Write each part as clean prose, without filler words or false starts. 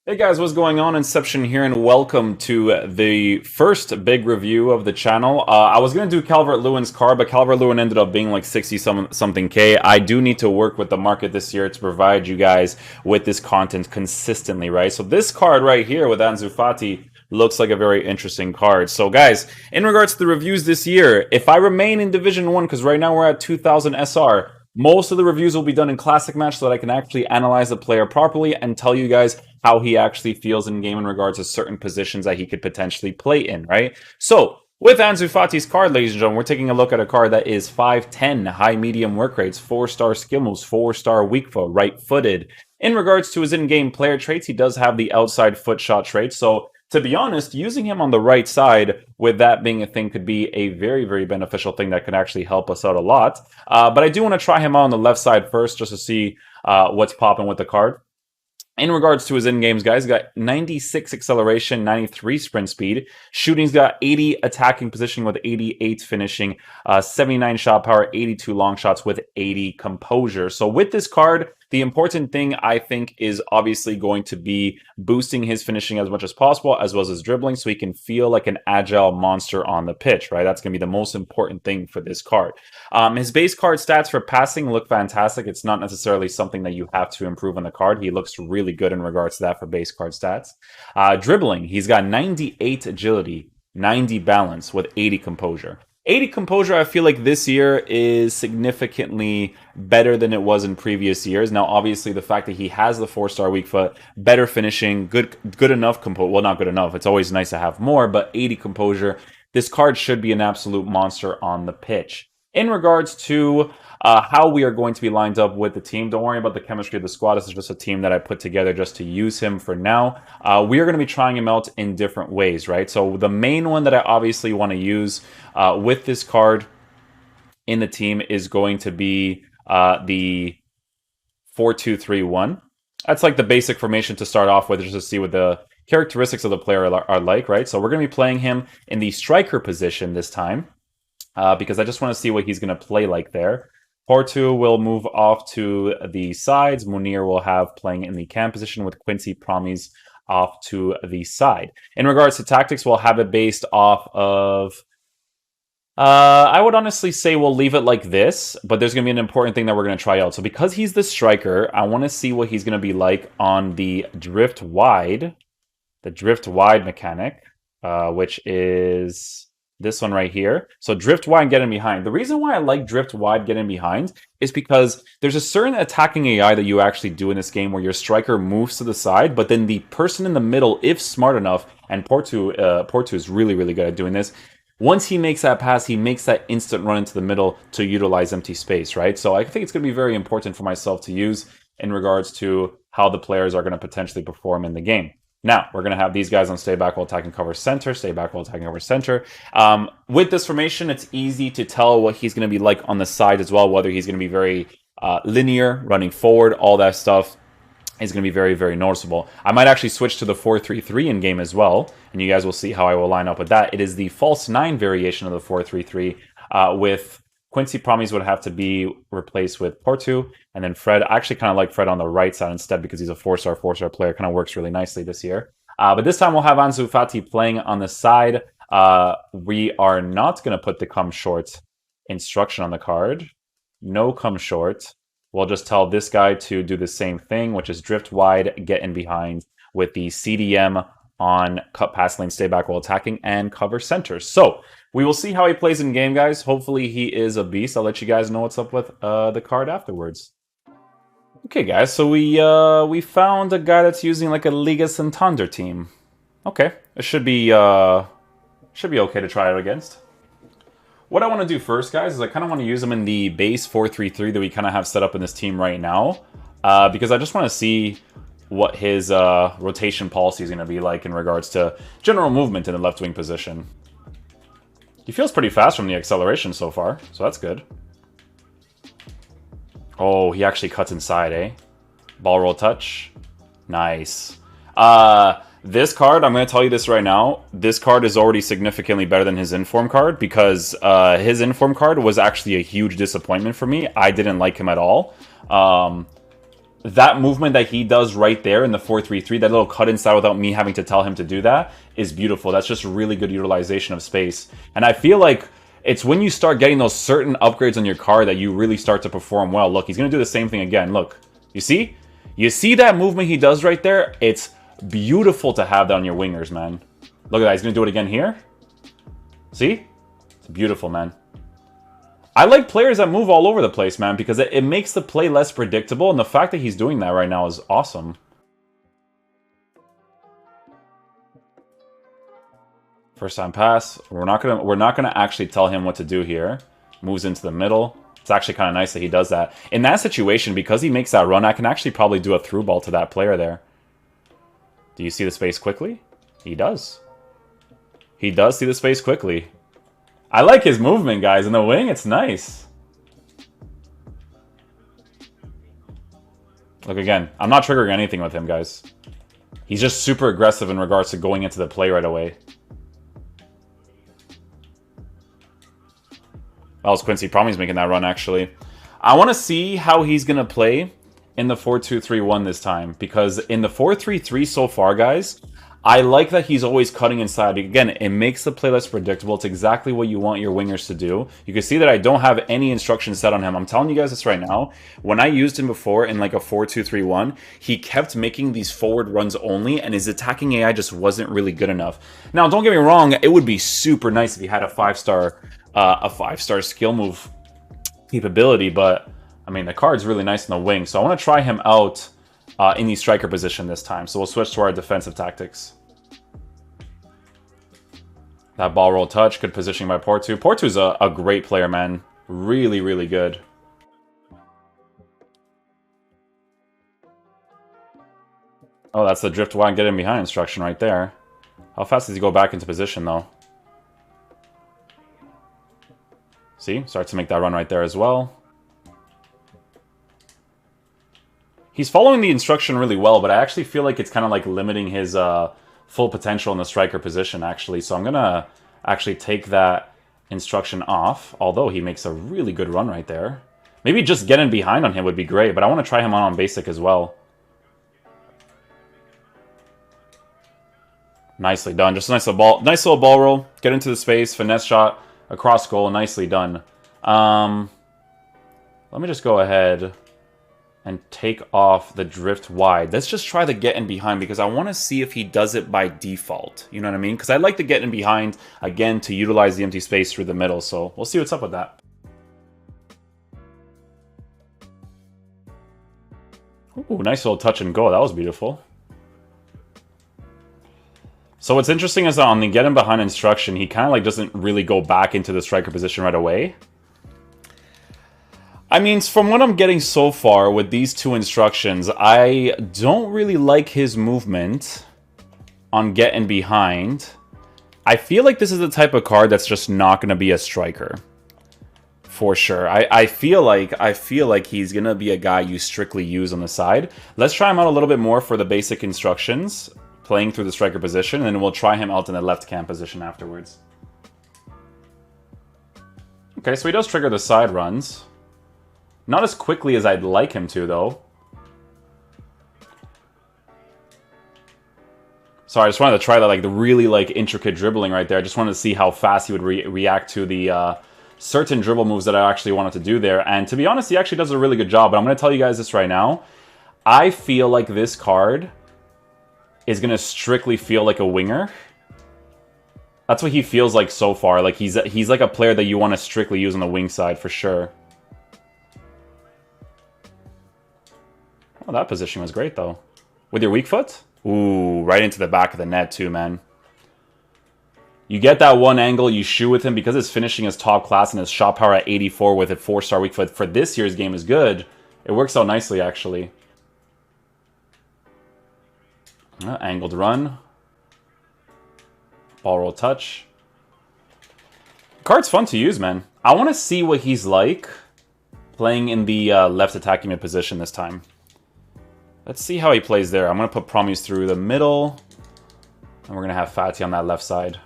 Hey guys, what's going on? Inception here, and welcome to the first big review of the channel. I was gonna do Calvert-Lewin's card, but Calvert-Lewin ended up being like 60 something K. I do need to work with the market this year to provide you guys with this content consistently, right? So this card right here with Ansu Fati looks like a very interesting card. So guys, in regards to the reviews this year, if I remain in Division 1, because right now we're at 2000 SR, most of the reviews will be done in Classic Match so that I can actually analyze the player properly and tell you guys how he actually feels in game in regards to certain positions that he could potentially play in, right? So, with Ansu Fati's card, ladies and gentlemen, we're taking a look at a card that is 5'10", high medium work rates, 4-star skill moves, 4-star weak foot, right-footed. In regards to his in-game player traits, he does have the outside foot shot trait, so to be honest, using him on the right side, with that being a thing, could be a very, very beneficial thing that could actually help us out a lot. But I do want to try him out on the left side first, just to see what's popping with the card. In regards to his in-games, guys, he's got 96 acceleration, 93 sprint speed. Shooting's got 80 attacking positioning with 88 finishing, 79 shot power, 82 long shots with 80 composure. So with this card, the important thing, I think, is obviously going to be boosting his finishing as much as possible, as well as his dribbling, so he can feel like an agile monster on the pitch, right? That's going to be the most important thing for this card. His base card stats for passing look fantastic. It's not necessarily something that you have to improve on the card. He looks really good in regards to that for base card stats. Dribbling, he's got 98 agility, 90 balance with 80 composure. 80 composure, I feel like this year is significantly better than it was in previous years. Now, obviously, the fact that he has the 4-star weak foot, better finishing, good enough composure. Well, not good enough. It's always nice to have more, but 80 composure. This card should be an absolute monster on the pitch. In regards to how we are going to be lined up with the team, don't worry about the chemistry of the squad. This is just a team that I put together just to use him for now. We are going to be trying him out in different ways, right? So the main one that I obviously want to use with this card in the team is going to be the 4-2-3-1. That's like the basic formation to start off with, just to see what the characteristics of the player are like, right? So we're going to be playing him in the striker position this time. Because I just want to see what he's going to play like there. Porto will move off to the sides. Munir will have playing in the cam position with Quincy Promes off to the side. In regards to tactics, we'll have it based off of... I would honestly say we'll leave it like this, but there's going to be an important thing that we're going to try out. So because he's the striker, I want to see what he's going to be like on the drift wide. The drift wide mechanic, which is... this one right here. So drift wide and get in behind. The reason why I like drift wide, get in behind is because there's a certain attacking AI that you actually do in this game where your striker moves to the side, but then the person in the middle, if smart enough, and Porto is really, really good at doing this, once he makes that pass, he makes that instant run into the middle to utilize empty space, right? So I think it's going to be very important for myself to use in regards to how the players are going to potentially perform in the game. Now, we're going to have these guys on stay back while attacking cover center, stay back while attacking over center. With this formation, it's easy to tell what he's going to be like on the side as well, whether he's going to be very linear, running forward, all that stuff is going to be very, very noticeable. I might actually switch to the 4-3-3 in game as well, and you guys will see how I will line up with that. It is the false 9 variation of the 4-3-3 with... Quincy Promes would have to be replaced with Porto, and then Fred. I actually kind of like Fred on the right side instead because he's a 4-star player. Kind of works really nicely this year. But this time we'll have Ansu Fati playing on the side. We are not going to put the come short instruction on the card. No come short. We'll just tell this guy to do the same thing, which is drift wide, get in behind with the CDM on cut pass lane, stay back while attacking, and cover center. So we will see how he plays in game, guys. Hopefully he is a beast. I'll let you guys know what's up with the card afterwards. Okay, guys, so we found a guy that's using like a Liga Santander team. Okay, it should be okay to try it against. What I want to do first, guys, is I kind of want to use him in the base 4-3-3 that we kind of have set up in this team right now, because I just want to see what his rotation policy is going to be like in regards to general movement in the left wing position. He feels pretty fast from the acceleration so far, so that's good. Oh, he actually cuts inside, eh? Ball roll touch. Nice. This card, I'm going to tell you this right now, this card is already significantly better than his Inform card because his Inform card was actually a huge disappointment for me. I didn't like him at all. that movement that he does right there in the 4-3-3, that little cut inside without me having to tell him to do that, is beautiful. That's just really good utilization of space. And I feel like it's when you start getting those certain upgrades on your card that you really start to perform well. Look, he's going to do the same thing again. Look, you see? You see that movement he does right there? It's beautiful to have that on your wingers, man. Look at that. He's going to do it again here. See? It's beautiful, man. I like players that move all over the place, man, because it makes the play less predictable, and the fact that he's doing that right now is awesome. First time pass. We're not gonna actually tell him what to do here. Moves into the middle. It's actually kind of nice that he does that. In that situation, because he makes that run, I can actually probably do a through ball to that player there. Do you see the space quickly? He does. He does see the space quickly. I like his movement, guys. In the wing, it's nice. Look again. I'm not triggering anything with him, guys. He's just super aggressive in regards to going into the play right away. That was Quincy Promi's making that run, actually. I want to see how he's going to play in the 4-2-3-1 this time. Because in the 4-3-3 so far, guys, I like that he's always cutting inside. Again, it makes the play less predictable. It's exactly what you want your wingers to do. You can see that I don't have any instructions set on him. I'm telling you guys this right now. When I used him before in like a 4-2-3-1, he kept making these forward runs only, and his attacking AI just wasn't really good enough. Now, don't get me wrong. It would be super nice if he had a five-star skill move capability, but I mean, the card's really nice in the wing. So I want to try him out in the striker position this time. So we'll switch to our defensive tactics. That ball roll touch, good positioning by Portu. Portu's a great player, man. Really, really good. Oh, that's the drift wide get in behind instruction right there. How fast does he go back into position, though? See? Starts to make that run right there as well. He's following the instruction really well, but I actually feel like it's kind of like limiting his full potential in the striker position, actually. So I'm going to actually take that instruction off, although he makes a really good run right there. Maybe just getting behind on him would be great, but I want to try him on basic as well. Nicely done. Just a nice little ball roll. Get into the space, finesse shot, across goal. Nicely done. Let me just go ahead and take off the drift wide. Let's just try the get in behind because I want to see if he does it by default. You know what I mean? Because I like the get in behind, again, to utilize the empty space through the middle. So we'll see what's up with that. Ooh, nice little touch and go. That was beautiful. So what's interesting is that on the get in behind instruction, he kind of like doesn't really go back into the striker position right away. I mean, from what I'm getting so far with these two instructions, I don't really like his movement on get in behind. I feel like this is the type of card that's just not going to be a striker. For sure. I feel like he's going to be a guy you strictly use on the side. Let's try him out a little bit more for the basic instructions, playing through the striker position, and then we'll try him out in the left cam position afterwards. Okay, so he does trigger the side runs. Not as quickly as I'd like him to, though. Sorry, I just wanted to try that, like, the really, like, intricate dribbling right there. I just wanted to see how fast he would react to the certain dribble moves that I actually wanted to do there. And to be honest, he actually does a really good job. But I'm going to tell you guys this right now. I feel like this card is going to strictly feel like a winger. That's what he feels like so far. Like, he's like a player that you want to strictly use on the wing side for sure. Oh, that position was great, though. With your weak foot? Ooh, right into the back of the net, too, man. You get that one angle, you shoot with him, because his finishing is top class and his shot power at 84 with a 4-star weak foot for this year's game is good. It works out nicely, actually. Angled run. Ball roll touch. Card's fun to use, man. I want to see what he's like playing in the left attacking mid position this time. Let's see how he plays there. I'm going to put Promise through the middle. And we're going to have Fati on that left side.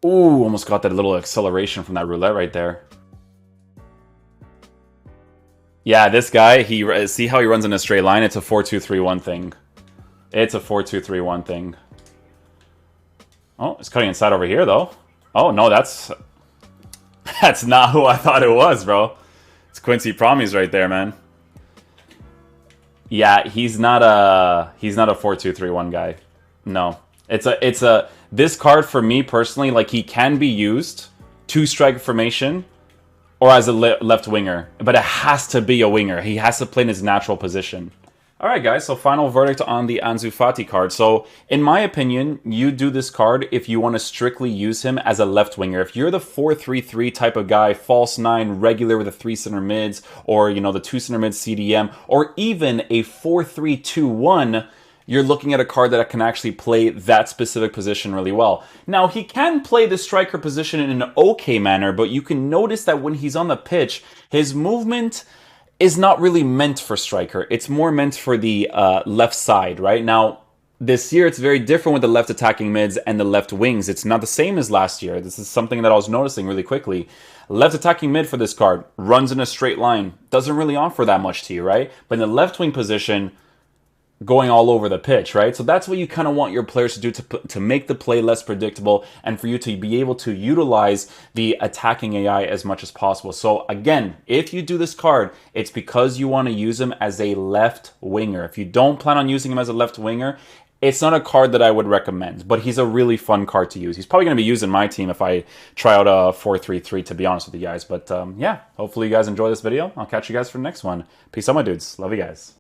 Ooh, Ooh, almost got that little acceleration from that roulette right there. Yeah, this guy, see how he runs in a straight line? It's a 4-2-3-1 thing. It's a 4-2-3-1 thing. Oh, it's cutting inside over here, though. Oh, no, that's not who I thought it was, bro. It's Quincy Promes right there, man. Yeah, he's not a 4-2-3-1 guy. No. This card for me personally, like, he can be used to strike formation or as a left winger, but it has to be a winger. He has to play in his natural position. All right, guys, so final verdict on the Ansu Fati card. So, in my opinion, you do this card if you want to strictly use him as a left winger. If you're the 4-3-3 type of guy, false 9, regular with the 3 center mids, or, you know, the 2 center mids CDM, or even a 4-3-2-1, you're looking at a card that can actually play that specific position really well. Now, he can play the striker position in an okay manner, but you can notice that when he's on the pitch, his movement is not really meant for striker. It's more meant for the left side, right? Now, this year it's very different with the left attacking mids and the left wings. It's not the same as last year. This is something that I was noticing really quickly. Left attacking mid for this card runs in a straight line. Doesn't really offer that much to you, right? But in the left wing position, going all over the pitch, right? So that's what you kind of want your players to do to make the play less predictable and for you to be able to utilize the attacking AI as much as possible. So again, if you do this card, it's because you want to use him as a left winger. If you don't plan on using him as a left winger, it's not a card that I would recommend, but he's a really fun card to use. He's probably going to be used in my team if I try out a 4-3-3, to be honest with you guys. But yeah, hopefully you guys enjoy this video. I'll catch you guys for the next one. Peace out, my dudes. Love you guys.